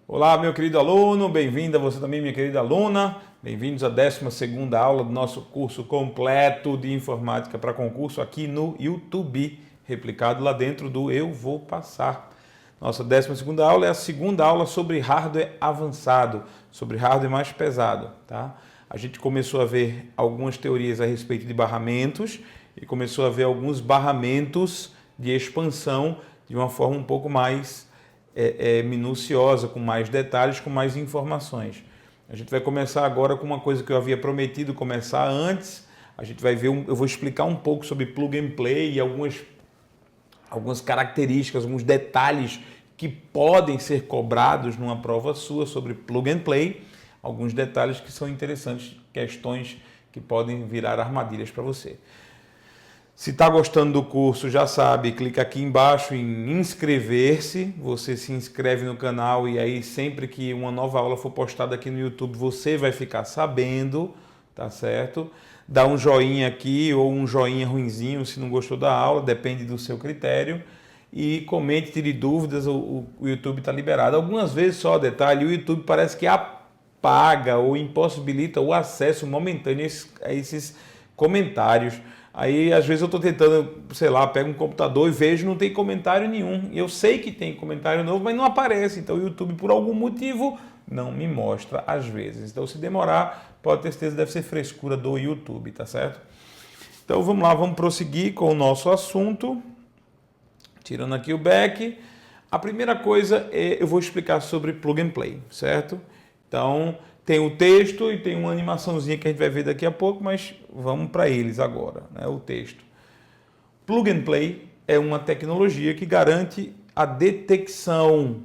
Olá, meu querido aluno, bem-vindo a você também, minha querida aluna. Bem-vindos à 12ª aula do nosso curso completo de informática para concurso aqui no YouTube, replicado lá dentro do Eu Vou Passar. Nossa 12ª aula é a segunda aula sobre hardware avançado, sobre hardware mais pesado, tá? A gente começou a ver algumas teorias a respeito de barramentos e começou a ver alguns barramentos de expansão de uma forma um pouco mais minuciosa, com mais detalhes, com mais informações. A gente vai começar agora com uma coisa que eu havia prometido começar antes. A gente vai ver, eu vou explicar um pouco sobre plug and play e algumas características, alguns detalhes que podem ser cobrados numa prova sua sobre plug and play. Alguns detalhes que são interessantes, questões que podem virar armadilhas para você. Se está gostando do curso, já sabe, clica aqui embaixo em inscrever-se, você se inscreve no canal e aí sempre que uma nova aula for postada aqui no YouTube, você vai ficar sabendo, tá certo? Dá um joinha aqui ou um joinha ruinzinho se não gostou da aula, depende do seu critério. E comente, tire dúvidas, o YouTube está liberado. Algumas vezes, só detalhe, o YouTube parece que apaga ou impossibilita o acesso momentâneo a esses comentários. Aí, às vezes, eu estou tentando, sei lá, pego um computador e vejo não tem comentário nenhum. Eu sei que tem comentário novo, mas não aparece. Então, o YouTube, por algum motivo, não me mostra às vezes. Então, se demorar, pode ter certeza, deve ser frescura do YouTube, tá certo? Então, vamos lá, vamos prosseguir com o nosso assunto. Tirando aqui o back. A primeira coisa eu vou explicar sobre plug and play, certo? Então, tem o texto e tem uma animaçãozinha que a gente vai ver daqui a pouco, mas vamos para eles agora, né? O texto. Plug and play é uma tecnologia que garante a detecção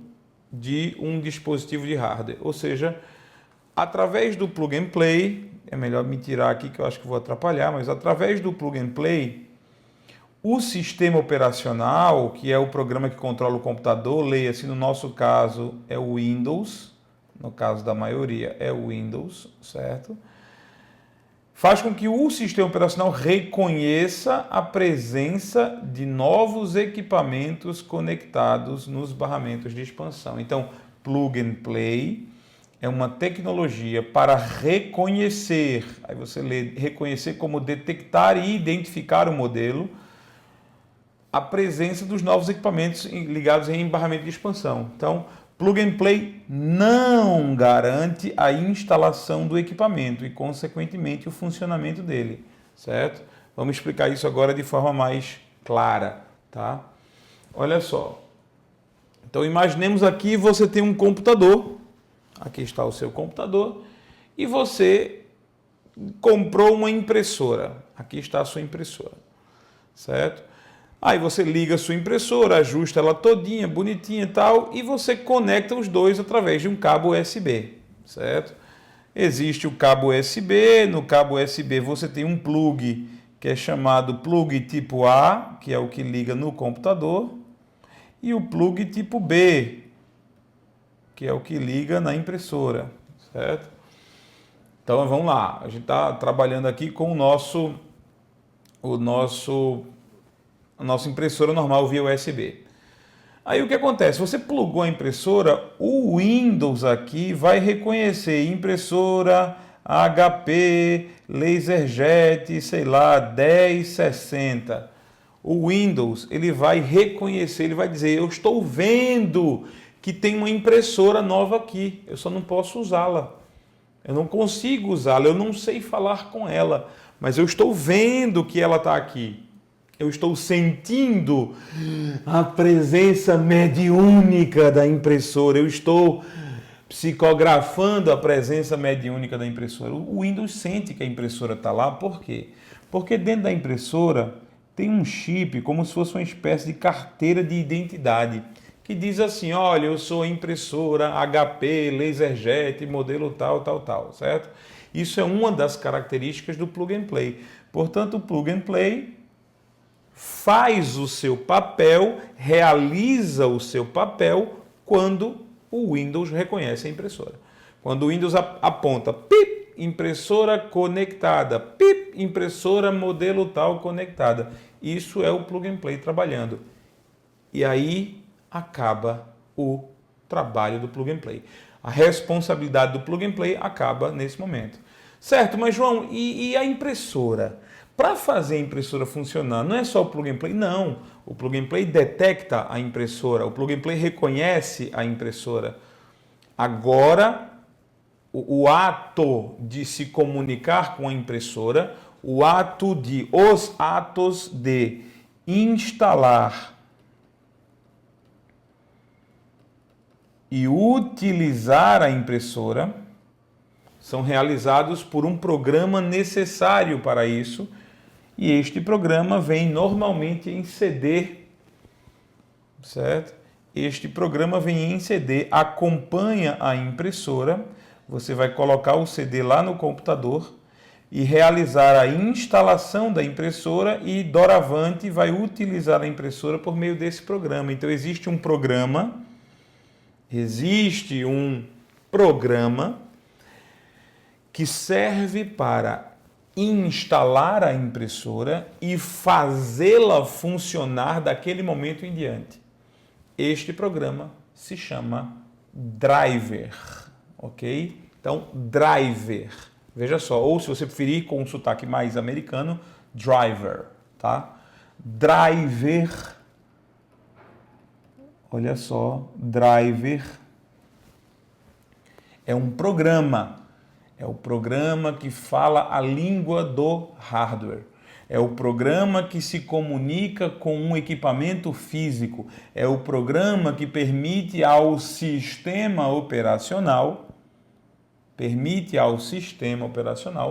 de um dispositivo de hardware. Ou seja, através do plug and play, é melhor me tirar aqui que eu acho que vou atrapalhar, mas através do plug and play, o sistema operacional, que é o programa que controla o computador, leia-se no nosso caso é o Windows, no caso da maioria é o Windows, certo? Faz com que o sistema operacional reconheça a presença de novos equipamentos conectados nos barramentos de expansão. Então, plug and play é uma tecnologia para reconhecer, aí você lê reconhecer como detectar e identificar o modelo, a presença dos novos equipamentos ligados em barramento de expansão. Então, plug and play não garante a instalação do equipamento e, consequentemente, o funcionamento dele, certo? Vamos explicar isso agora de forma mais clara, tá? Olha só. Então, imaginemos aqui você tem um computador, aqui está o seu computador, e você comprou uma impressora, aqui está a sua impressora, certo? Aí você liga a sua impressora, ajusta ela todinha, bonitinha e tal, e você conecta os dois através de um cabo USB, certo? Existe o cabo USB, no cabo USB você tem um plug que é chamado plug tipo A, que é o que liga no computador, e o plug tipo B, que é o que liga na impressora, certo? Então vamos lá, a gente está trabalhando aqui com a nossa impressora normal via USB. Aí o que acontece? Você plugou a impressora, o Windows aqui vai reconhecer impressora HP, LaserJet, sei lá, 1060. O Windows, ele vai reconhecer, ele vai dizer, eu estou vendo que tem uma impressora nova aqui, eu só não posso usá-la. Eu não consigo usá-la, eu não sei falar com ela, mas eu estou vendo que ela está aqui. Eu estou sentindo a presença mediúnica da impressora. Eu estou psicografando a presença mediúnica da impressora. O Windows sente que a impressora está lá. Por quê? Porque dentro da impressora tem um chip, como se fosse uma espécie de carteira de identidade, que diz assim, olha, eu sou impressora HP, LaserJet, modelo tal, tal, tal, certo? Isso é uma das características do plug and play. Portanto, o plug and play faz o seu papel, realiza o seu papel quando o Windows reconhece a impressora. Quando o Windows aponta, pip, impressora conectada, pip, impressora modelo tal conectada. Isso é o plug and play trabalhando. E aí acaba o trabalho do Plug and Play. A responsabilidade do Plug and Play acaba nesse momento. Certo, mas João, e a impressora? Para fazer a impressora funcionar, não é só o Plug and Play, não. O Plug and Play detecta a impressora, o Plug and Play reconhece a impressora. Agora, o ato de se comunicar com a impressora, os atos de instalar e utilizar a impressora são realizados por um programa necessário para isso, e este programa vem normalmente em CD, certo? Este programa vem em CD, acompanha a impressora, você vai colocar o CD lá no computador e realizar a instalação da impressora e, doravante, vai utilizar a impressora por meio desse programa. Então, existe um programa que serve para instalar a impressora e fazê-la funcionar daquele momento em diante. Este programa se chama driver, ok? Então, driver. Veja só, ou se você preferir com um sotaque mais americano, driver, tá? Driver. Olha só, driver é um programa. É o programa que fala a língua do hardware. É o programa que se comunica com um equipamento físico. É o programa que permite ao sistema operacional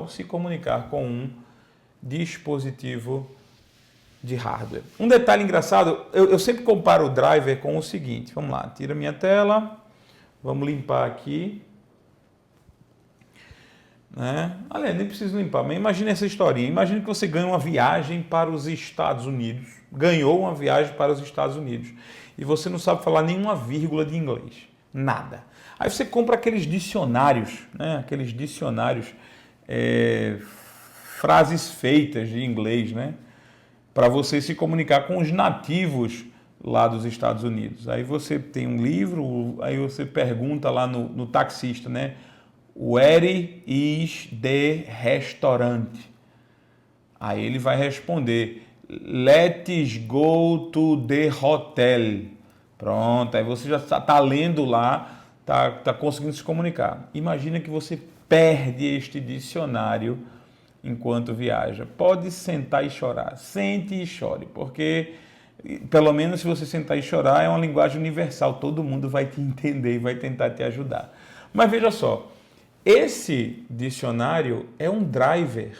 se comunicar com um dispositivo de hardware. Um detalhe engraçado, eu sempre comparo o driver com o seguinte. Vamos lá, tira minha tela, vamos limpar aqui. Aliás, nem preciso limpar, mas imagine essa historinha. Imagine que você ganha uma viagem para os Estados Unidos, ganhou uma viagem para os Estados Unidos, e você não sabe falar nenhuma vírgula de inglês, nada. Aí você compra aqueles dicionários, frases feitas de inglês, para você se comunicar com os nativos lá dos Estados Unidos. Aí você tem um livro, aí você pergunta lá no taxista, Where is the restaurant? Aí ele vai responder, let's go to the hotel. Pronto, aí você já está lendo lá, está conseguindo se comunicar. Imagina que você perde este dicionário enquanto viaja. Pode sentar e chorar. Sente e chore, porque pelo menos se você sentar e chorar é uma linguagem universal. Todo mundo vai te entender e vai tentar te ajudar. Mas veja só, esse dicionário é um driver.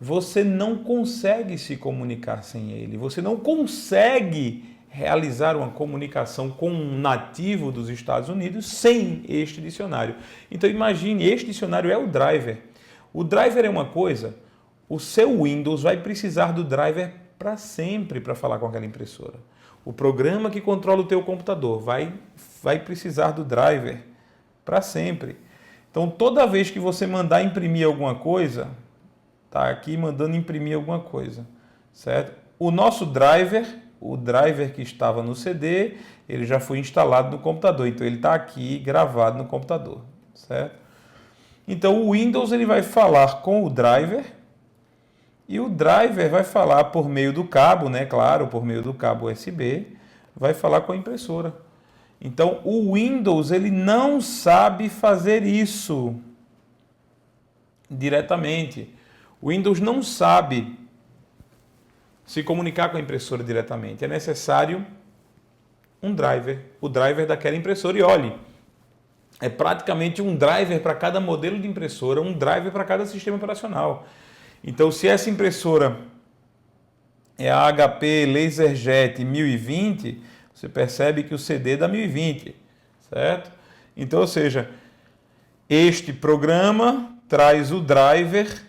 Você não consegue se comunicar sem ele. Você não consegue realizar uma comunicação com um nativo dos Estados Unidos sem este dicionário. Então imagine, este dicionário é o driver. O driver é uma coisa, o seu Windows vai precisar do driver para sempre para falar com aquela impressora. O programa que controla o teu computador vai precisar do driver para sempre. Então toda vez que você mandar imprimir alguma coisa, tá aqui mandando imprimir alguma coisa, certo? O nosso driver, o driver que estava no CD, ele já foi instalado no computador, então ele está aqui gravado no computador, certo? Então o Windows ele vai falar com o driver e o driver vai falar por meio do cabo, claro, por meio do cabo USB, vai falar com a impressora. Então o Windows ele não sabe fazer isso diretamente. O Windows não sabe se comunicar com a impressora diretamente. É necessário um driver, o driver daquela impressora. E olhe, é praticamente um driver para cada modelo de impressora, um driver para cada sistema operacional. Então, se essa impressora é a HP LaserJet 1020, você percebe que o CD é da 1020, certo? Então, ou seja, este programa traz o driver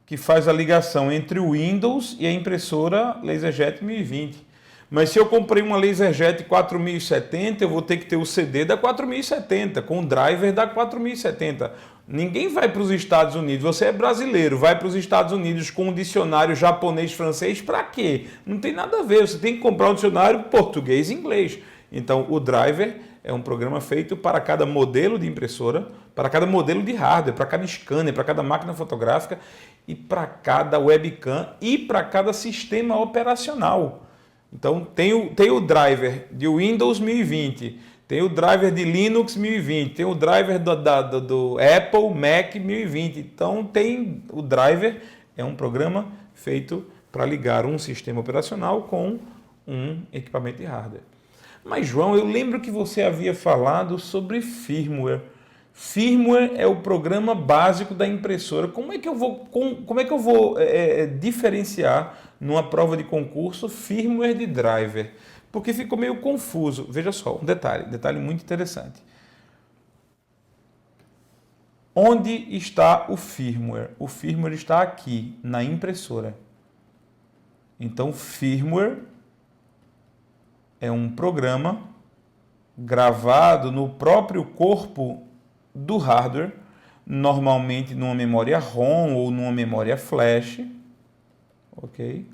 que faz a ligação entre o Windows e a impressora LaserJet 1020. Mas se eu comprei uma LaserJet 4070, eu vou ter que ter o CD da 4070, com o driver da 4070. Ninguém vai para os Estados Unidos, você é brasileiro, vai para os Estados Unidos com um dicionário japonês-francês, para quê? Não tem nada a ver, você tem que comprar um dicionário português e inglês. Então, o driver é um programa feito para cada modelo de impressora, para cada modelo de hardware, para cada scanner, para cada máquina fotográfica e para cada webcam e para cada sistema operacional. Então tem o driver de Windows 1020, tem o driver de Linux 1020, tem o driver do Apple Mac 1020. Então o driver é um programa feito para ligar um sistema operacional com um equipamento de hardware. Mas, João, eu lembro que você havia falado sobre firmware. Firmware é o programa básico da impressora. Como é que eu vou diferenciar numa prova de concurso firmware de driver? Porque ficou meio confuso. Veja só, um detalhe muito interessante. Onde está o firmware? O firmware está aqui, na impressora. Então, firmware é um programa gravado no próprio corpo do hardware, normalmente numa memória ROM ou numa memória flash, ok?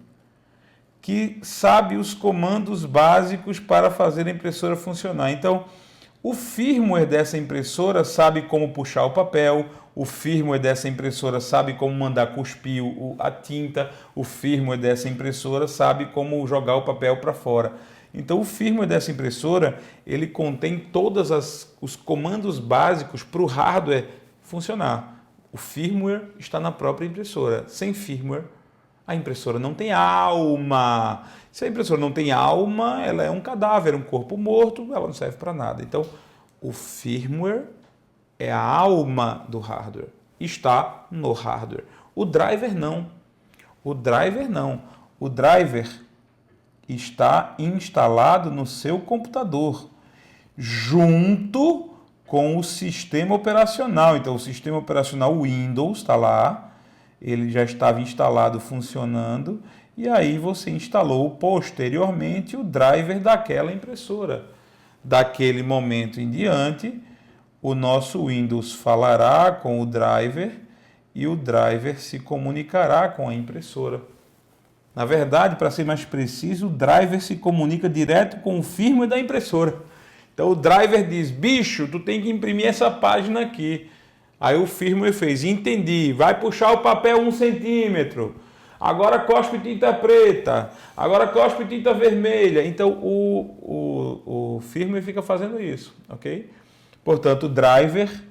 Que sabe os comandos básicos para fazer a impressora funcionar. Então, o firmware dessa impressora sabe como puxar o papel, o firmware dessa impressora sabe como mandar cuspir a tinta, o firmware dessa impressora sabe como jogar o papel para fora. Então, o firmware dessa impressora, ele contém todos os comandos básicos para o hardware funcionar. O firmware está na própria impressora. Sem firmware, a impressora não tem alma. Se a impressora não tem alma, ela é um cadáver, um corpo morto, ela não serve para nada. Então, o firmware é a alma do hardware. Está no hardware. O driver não. O driver está instalado no seu computador, junto com o sistema operacional. Então, o sistema operacional Windows está lá, ele já estava instalado, funcionando, e aí você instalou posteriormente o driver daquela impressora. Daquele momento em diante, o nosso Windows falará com o driver e o driver se comunicará com a impressora. Na verdade, para ser mais preciso, o driver se comunica direto com o firmware da impressora. Então o driver diz, bicho, tu tem que imprimir essa página aqui. Aí o firmware fez, entendi, vai puxar o papel 1 centímetro. Agora cospe tinta preta, agora cospe tinta vermelha. Então o firmware fica fazendo isso, ok? Portanto, driver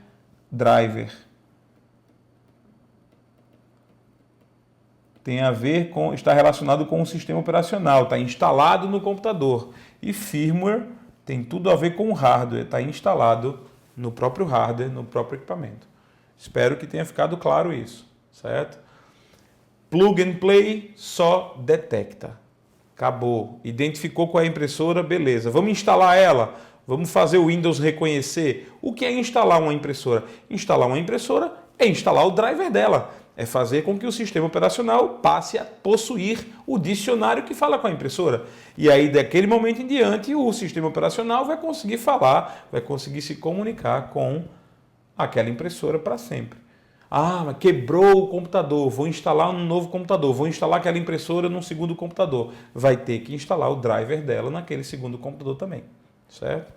tem a ver com, está relacionado com o sistema operacional, está instalado no computador. E firmware tem tudo a ver com o hardware, está instalado no próprio hardware, no próprio equipamento. Espero que tenha ficado claro isso, certo? Plug and play só detecta. Acabou. Identificou qual é a impressora, beleza. Vamos instalar ela? Vamos fazer o Windows reconhecer? O que é instalar uma impressora? Instalar uma impressora é instalar o driver dela. É fazer com que o sistema operacional passe a possuir o dicionário que fala com a impressora. E aí, daquele momento em diante, o sistema operacional vai conseguir falar, vai conseguir se comunicar com aquela impressora para sempre. Ah, mas quebrou o computador, vou instalar um novo computador, vou instalar aquela impressora num segundo computador. Vai ter que instalar o driver dela naquele segundo computador também, certo?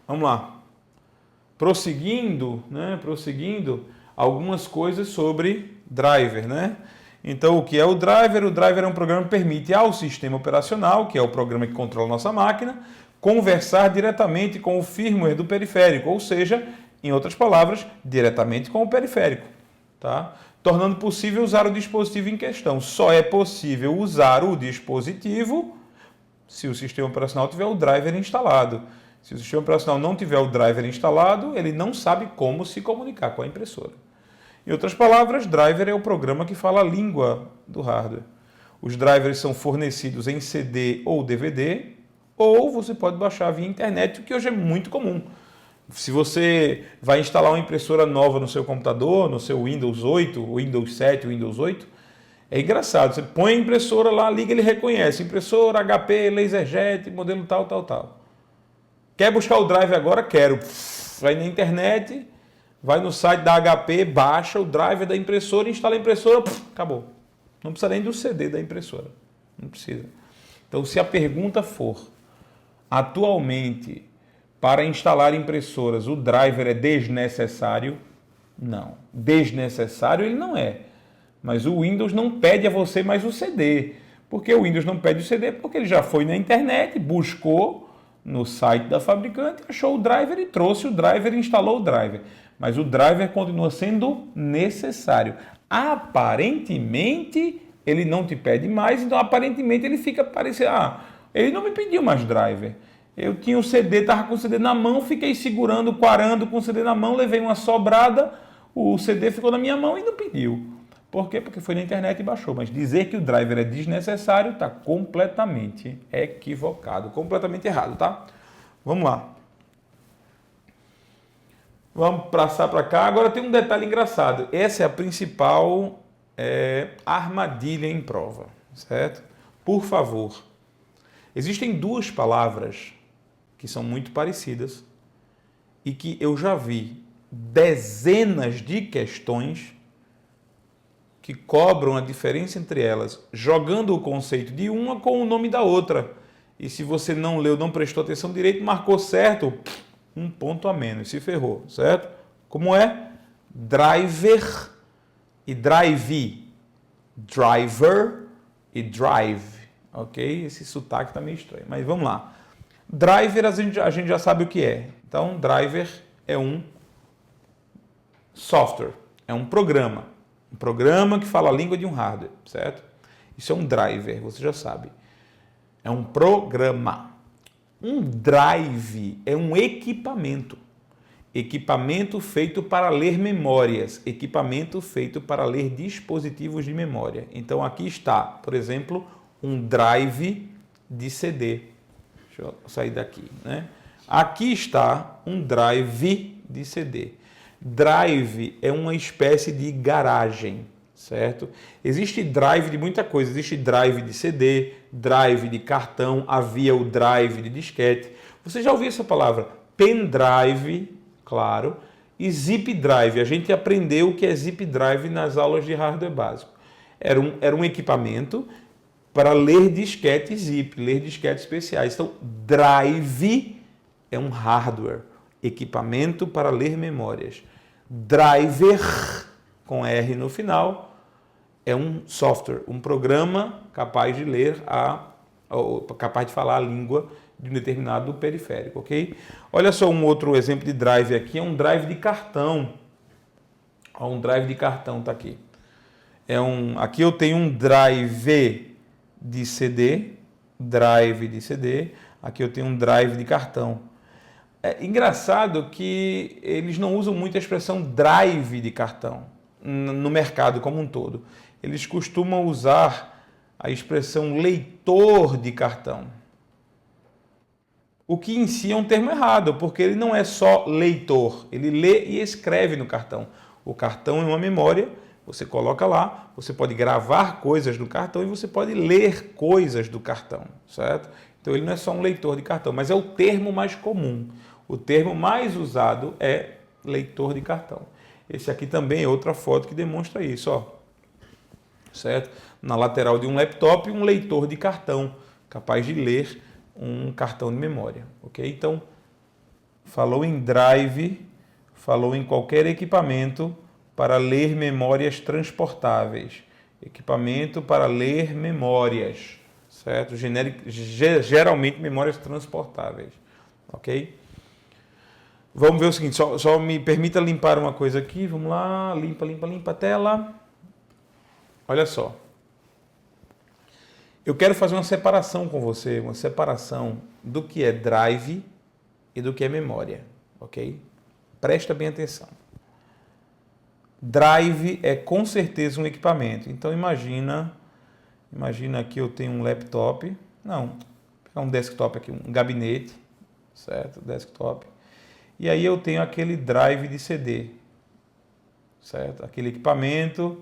Vamos lá. Prosseguindo, algumas coisas sobre driver, né? Então, o que é o driver? O driver é um programa que permite ao sistema operacional, que é o programa que controla a nossa máquina, conversar diretamente com o firmware do periférico, ou seja, em outras palavras, diretamente com o periférico, tá? Tornando possível usar o dispositivo em questão. Só é possível usar o dispositivo se o sistema operacional tiver o driver instalado. Se o sistema operacional não tiver o driver instalado, ele não sabe como se comunicar com a impressora. Em outras palavras, driver é o programa que fala a língua do hardware. Os drivers são fornecidos em CD ou DVD, ou você pode baixar via internet, o que hoje é muito comum. Se você vai instalar uma impressora nova no seu computador, no seu Windows 8, Windows 7, Windows 8, é engraçado. Você põe a impressora lá, liga, ele reconhece. Impressora HP, LaserJet, modelo tal, tal, tal. Quer buscar o drive agora? Quero. Vai na internet, vai no site da HP, baixa o driver da impressora, instala a impressora, acabou. Não precisa nem do CD da impressora. Não precisa. Então, se a pergunta for, Atualmente, para instalar impressoras, o driver é desnecessário? Não. Desnecessário ele não é. Mas o Windows não pede a você mais o CD. Por que o Windows não pede o CD? Porque ele já foi na internet, buscou no site da fabricante, achou o driver e trouxe o driver e instalou o driver. Mas o driver continua sendo necessário. Aparentemente, ele não te pede mais, então aparentemente ele fica parecendo, ele não me pediu mais driver. Eu tinha o CD, estava com o CD na mão, fiquei segurando, quarando com o CD na mão, levei uma sobrada, o CD ficou na minha mão e não pediu. Por quê? Porque foi na internet e baixou. Mas dizer que o driver é desnecessário está completamente equivocado, completamente errado, tá? Vamos lá. Vamos passar para cá. Agora tem um detalhe engraçado. Essa é a principal armadilha em prova, certo? Por favor, existem duas palavras que são muito parecidas e que eu já vi dezenas de questões que cobram a diferença entre elas, jogando o conceito de uma com o nome da outra. E se você não leu, não prestou atenção direito, marcou certo, um ponto a menos, se ferrou, certo? Como é? Driver e drive. Driver e drive, ok? Esse sotaque está meio estranho, mas vamos lá. Driver a gente já sabe o que é. Então, driver é um software, é um programa. Um programa que fala a língua de um hardware, certo? Isso é um driver, você já sabe. É um programa. Um drive é um equipamento. Equipamento feito para ler memórias. Equipamento feito para ler dispositivos de memória. Então aqui está, por exemplo, um drive de CD. Deixa eu sair daqui, né? Aqui está um drive de CD. Drive é uma espécie de garagem, certo? Existe drive de muita coisa. Existe drive de CD, drive de cartão, havia o drive de disquete. Você já ouviu essa palavra? Pendrive, claro, e zip drive. A gente aprendeu o que é zip drive nas aulas de hardware básico. Era um equipamento para ler disquete zip, ler disquetes especiais. Então, drive é um hardware, equipamento para ler memórias. Driver, com R no final, é um software, um programa capaz de ler capaz de falar a língua de um determinado periférico, ok? Olha só um outro exemplo de drive aqui, é um drive de cartão. Ó, um drive de cartão está aqui. Aqui eu tenho um drive de CD, aqui eu tenho um drive de cartão. É engraçado que eles não usam muito a expressão drive de cartão no mercado como um todo. Eles costumam usar a expressão leitor de cartão. O que em si é um termo errado, porque ele não é só leitor, ele lê e escreve no cartão. O cartão é uma memória, você coloca lá, você pode gravar coisas do cartão e você pode ler coisas do cartão, certo? Então ele não é só um leitor de cartão, mas é o termo mais comum. O termo mais usado é leitor de cartão. Esse aqui também é outra foto que demonstra isso, ó. Certo? Na lateral de um laptop, um leitor de cartão, capaz de ler um cartão de memória, ok? Então, falou em drive, falou em qualquer equipamento para ler memórias transportáveis. Equipamento para ler memórias, certo? Geralmente memórias transportáveis, ok? Vamos ver o seguinte, só me permita limpar uma coisa aqui, vamos lá, limpa a tela. Olha só. Eu quero fazer uma separação com você, uma separação do que é drive e do que é memória, ok? Presta bem atenção. Drive é com certeza um equipamento. Então imagina que eu tenho um laptop, um desktop aqui, um gabinete, certo? Desktop. E aí eu tenho aquele drive de CD, certo? Aquele equipamento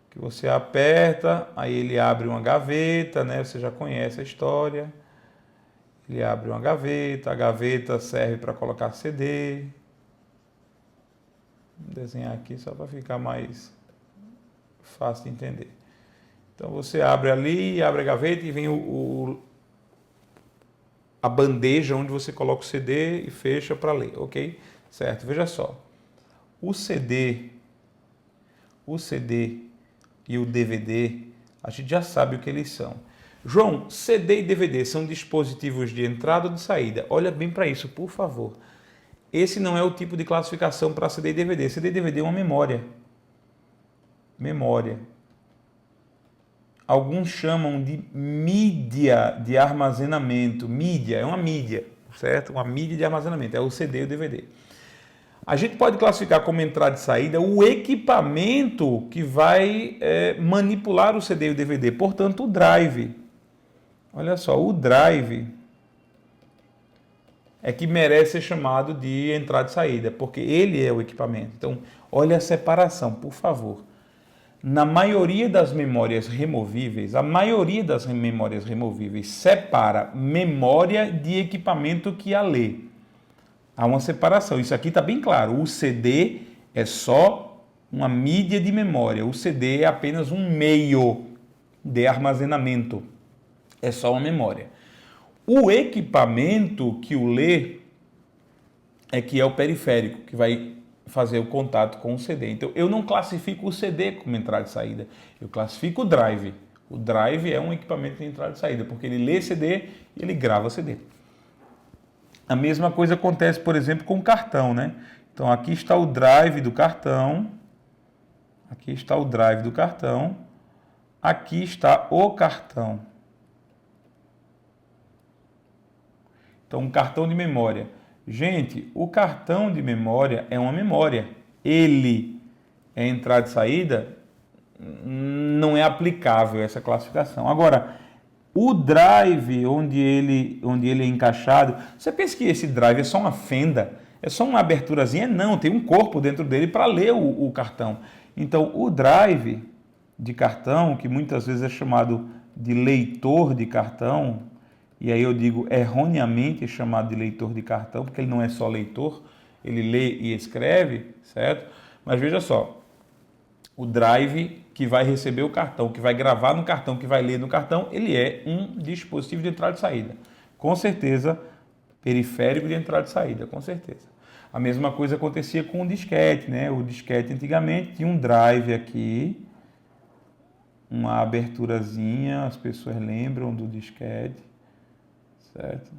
que você aperta, aí ele abre uma gaveta, né? Você já conhece a história. Ele abre uma gaveta, a gaveta serve para colocar CD. Vou desenhar aqui só para ficar mais fácil de entender. Então você abre ali, abre a gaveta e vem a bandeja onde você coloca o CD e fecha para ler, ok? Certo, veja só. O CD e o DVD, a gente já sabe o que eles são. João, CD e DVD são dispositivos de entrada ou de saída? Olha bem para isso, por favor. Esse não é o tipo de classificação para CD e DVD. CD e DVD é uma memória. Memória. Alguns chamam de mídia de armazenamento. Mídia, é uma mídia, certo? Uma mídia de armazenamento, é o CD e o DVD. A gente pode classificar como entrada e saída o equipamento que vai manipular o CD e o DVD, portanto o drive. Olha só, o drive é que merece ser chamado de entrada e saída, porque ele é o equipamento. Então, olha a separação, por favor. Na maioria das memórias removíveis, a maioria das memórias removíveis separa memória de equipamento que a lê. Há uma separação, isso aqui está bem claro. O CD é só uma mídia de memória, o CD é apenas um meio de armazenamento, é só uma memória. O equipamento que o lê é que é o periférico, que vai fazer o contato com o CD. Então, eu não classifico o CD como entrada e saída, eu classifico o drive. O drive é um equipamento de entrada e saída, porque ele lê CD e ele grava CD. A mesma coisa acontece, por exemplo, com o cartão, né? Então, aqui está o drive do cartão, aqui está o drive do cartão, aqui está o cartão. Então, um cartão de memória. Gente, o cartão de memória é uma memória. Ele é entrada e saída, não é aplicável essa classificação. Agora, o drive, onde ele é encaixado, você pensa que esse drive é só uma fenda? É só uma aberturazinha? Não, tem um corpo dentro dele para ler o cartão. Então, o drive de cartão, que muitas vezes é chamado de leitor de cartão, e aí eu digo erroneamente chamado de leitor de cartão, porque ele não é só leitor, ele lê e escreve, certo? Mas veja só, o drive que vai receber o cartão, que vai gravar no cartão, que vai ler no cartão, ele é um dispositivo de entrada e saída. Com certeza, periférico de entrada e saída, com certeza. A mesma coisa acontecia com o disquete, né? O disquete antigamente tinha um drive aqui, uma aberturazinha, as pessoas lembram do disquete, certo?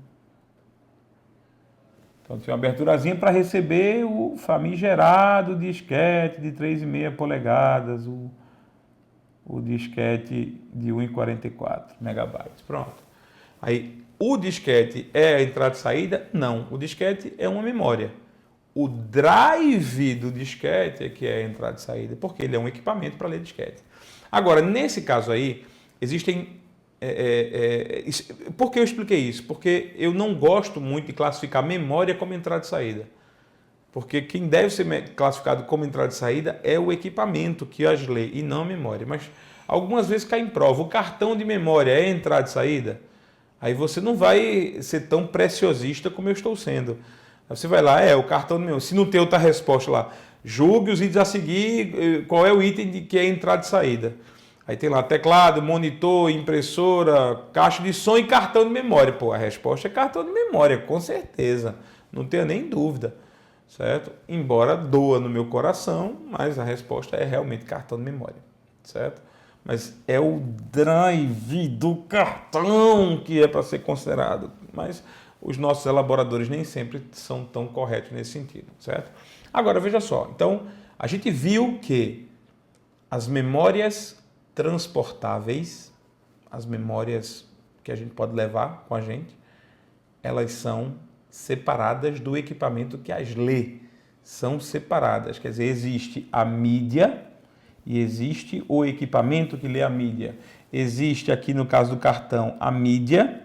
Então tinha uma aberturazinha para receber o famigerado disquete de 3,5 polegadas, o disquete de 1,44 megabytes. Pronto. Aí, o disquete é a entrada e saída? Não. O disquete é uma memória. O drive do disquete é que é a entrada e saída, porque ele é um equipamento para ler disquete. Agora, nesse caso aí, existem... por que eu expliquei isso? Porque eu não gosto muito de classificar memória como entrada e saída. Porque quem deve ser classificado como entrada e saída é o equipamento que as lê e não a memória. Mas algumas vezes cai em prova. O cartão de memória é entrada e saída? Aí você não vai ser tão preciosista como eu estou sendo. Aí você vai lá, o cartão de memória. Se não tem outra resposta lá, julgue os itens a seguir, qual é o item que é entrada e saída. Aí tem lá teclado, monitor, impressora, caixa de som e cartão de memória. Pô, a resposta é cartão de memória, com certeza. Não tenho nem dúvida, certo? Embora doa no meu coração, mas a resposta é realmente cartão de memória, certo? Mas é o drive do cartão que é para ser considerado. Mas os nossos elaboradores nem sempre são tão corretos nesse sentido, certo? Agora, veja só. Então, a gente viu que as memórias transportáveis, as memórias que a gente pode levar com a gente, elas são separadas do equipamento que as lê. São separadas, quer dizer, existe a mídia e existe o equipamento que lê a mídia. Existe aqui no caso do cartão a mídia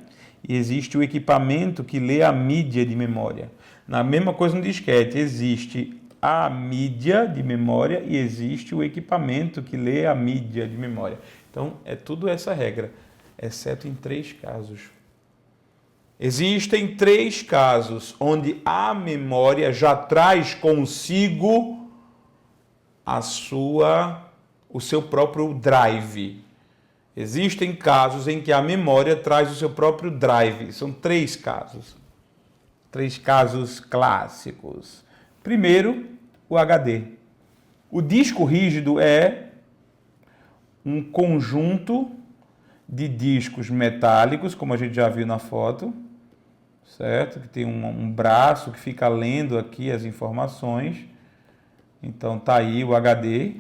e existe o equipamento que lê a mídia de memória. Na mesma coisa no disquete, existe a mídia de memória e existe o equipamento que lê a mídia de memória. Então, é tudo essa regra, exceto em 3 casos. Existem 3 casos onde a memória já traz consigo o seu próprio drive. Existem casos em que a memória traz o seu próprio drive. São 3 casos. 3 casos clássicos. Primeiro, o HD. O disco rígido é um conjunto de discos metálicos, como a gente já viu na foto, certo? Que tem um braço que fica lendo aqui as informações. Então tá aí o HD.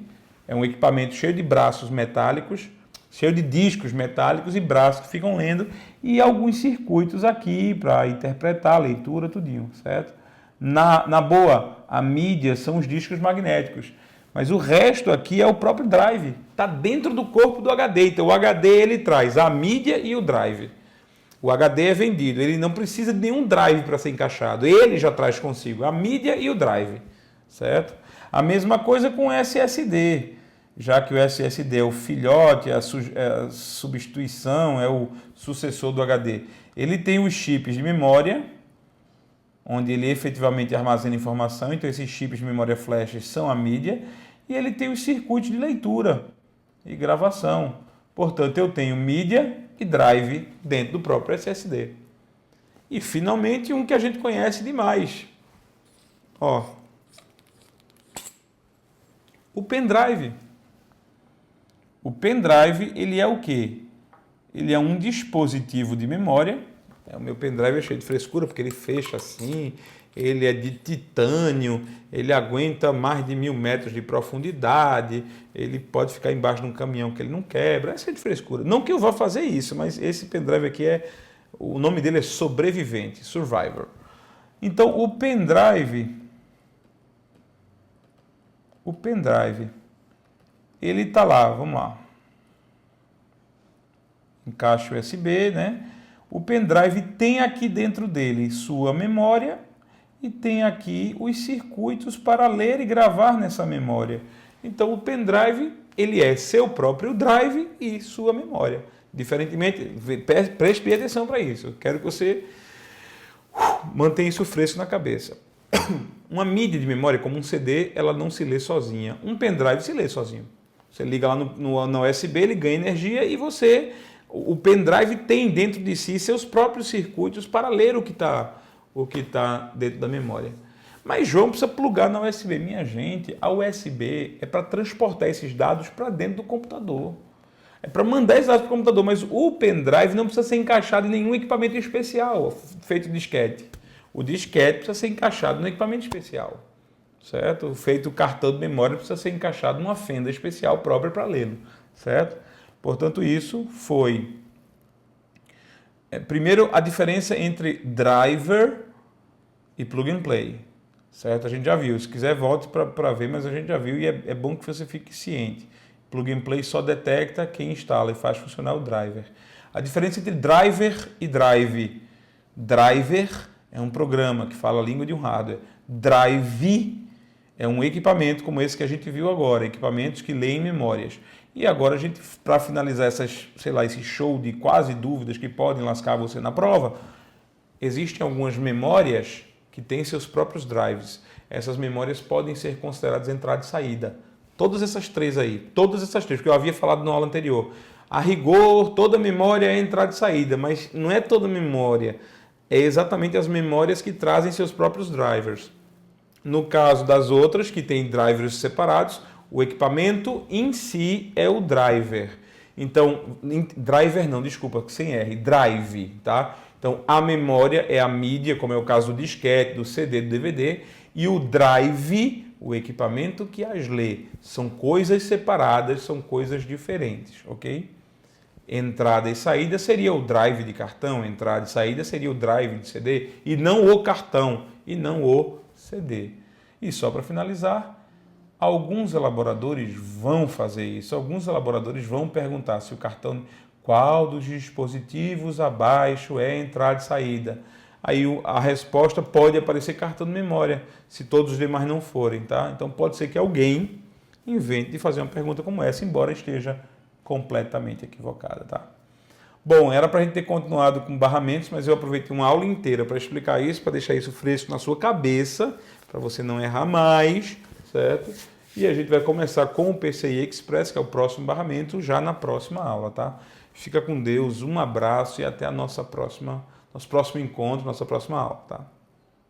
É um equipamento cheio de braços metálicos, cheio de discos metálicos e braços que ficam lendo e alguns circuitos aqui para interpretar a leitura, tudinho, certo? Na boa, a mídia são os discos magnéticos, mas o resto aqui é o próprio drive, está dentro do corpo do HD. Então o HD ele traz a mídia e o drive. O HD é vendido, ele não precisa de nenhum drive para ser encaixado, ele já traz consigo a mídia e o drive, certo? A mesma coisa com o SSD. Já que o SSD é o filhote, é a substituição, é o sucessor do HD. Ele tem os chips de memória, onde ele efetivamente armazena informação, então esses chips de memória flash são a mídia, e ele tem os circuitos de leitura e gravação. Portanto, eu tenho mídia e drive dentro do próprio SSD. E, finalmente, um que a gente conhece demais. Ó, o pendrive. O pendrive, ele é o quê? Ele é um dispositivo de memória. O meu pendrive é cheio de frescura, porque ele fecha assim, ele é de titânio, ele aguenta mais de 1000 metros de profundidade, ele pode ficar embaixo de um caminhão que ele não quebra, é cheio de frescura. Não que eu vá fazer isso, mas esse pendrive aqui o nome dele é sobrevivente, survivor. Então, o pendrive, ele está lá, vamos lá. Encaixa o USB, né? O pendrive tem aqui dentro dele sua memória e tem aqui os circuitos para ler e gravar nessa memória. Então, o pendrive, ele é seu próprio drive e sua memória. Diferentemente, preste bem atenção para isso. Eu quero que você mantenha isso fresco na cabeça. Uma mídia de memória, como um CD, ela não se lê sozinha. Um pendrive se lê sozinho. Você liga lá no USB, ele ganha energia e o pendrive tem dentro de si seus próprios circuitos para ler o que tá dentro da memória. Mas João precisa plugar na USB. Minha gente, a USB é para transportar esses dados para dentro do computador. É para mandar esses dados para o computador, mas o pendrive não precisa ser encaixado em nenhum equipamento especial, feito disquete. O disquete precisa ser encaixado no equipamento especial. Certo? Feito o cartão de memória precisa ser encaixado numa fenda especial própria para lê-lo, certo? Portanto, isso foi... Primeiro, a diferença entre driver e plug and play, certo? A gente já viu, se quiser volte para ver, mas a gente já viu e é bom que você fique ciente. Plug and play só detecta quem instala e faz funcionar o driver. A diferença entre driver e drive. Driver é um programa que fala a língua de um hardware. Drive é um equipamento como esse que a gente viu agora, equipamentos que leem memórias. E agora a gente, para finalizar esse show de quase dúvidas que podem lascar você na prova, existem algumas memórias que têm seus próprios drives. Essas memórias podem ser consideradas entrada e saída. Todas essas três, que eu havia falado na aula anterior. A rigor, toda memória é entrada e saída, mas não é toda memória. É exatamente as memórias que trazem seus próprios drivers. No caso das outras, que têm drivers separados, o equipamento em si é o driver. Então, sem R, drive, tá? Então, a memória é a mídia, como é o caso do disquete, do CD, do DVD, e o drive, o equipamento que as lê. São coisas separadas, são coisas diferentes, ok? Entrada e saída seria o drive de cartão, entrada e saída seria o drive de CD, e não o cartão, e não o CD. E só para finalizar, alguns elaboradores vão fazer isso. Alguns elaboradores vão perguntar se o cartão, qual dos dispositivos abaixo é entrada e saída. Aí a resposta pode aparecer cartão de memória, se todos os demais não forem, tá? Então pode ser que alguém invente de fazer uma pergunta como essa, embora esteja completamente equivocada, tá? Bom, era para a gente ter continuado com barramentos, mas eu aproveitei uma aula inteira para explicar isso, para deixar isso fresco na sua cabeça, para você não errar mais, certo? E a gente vai começar com o PCI Express, que é o próximo barramento, já na próxima aula, tá? Fica com Deus, um abraço e até a nosso próximo encontro, nossa próxima aula, tá?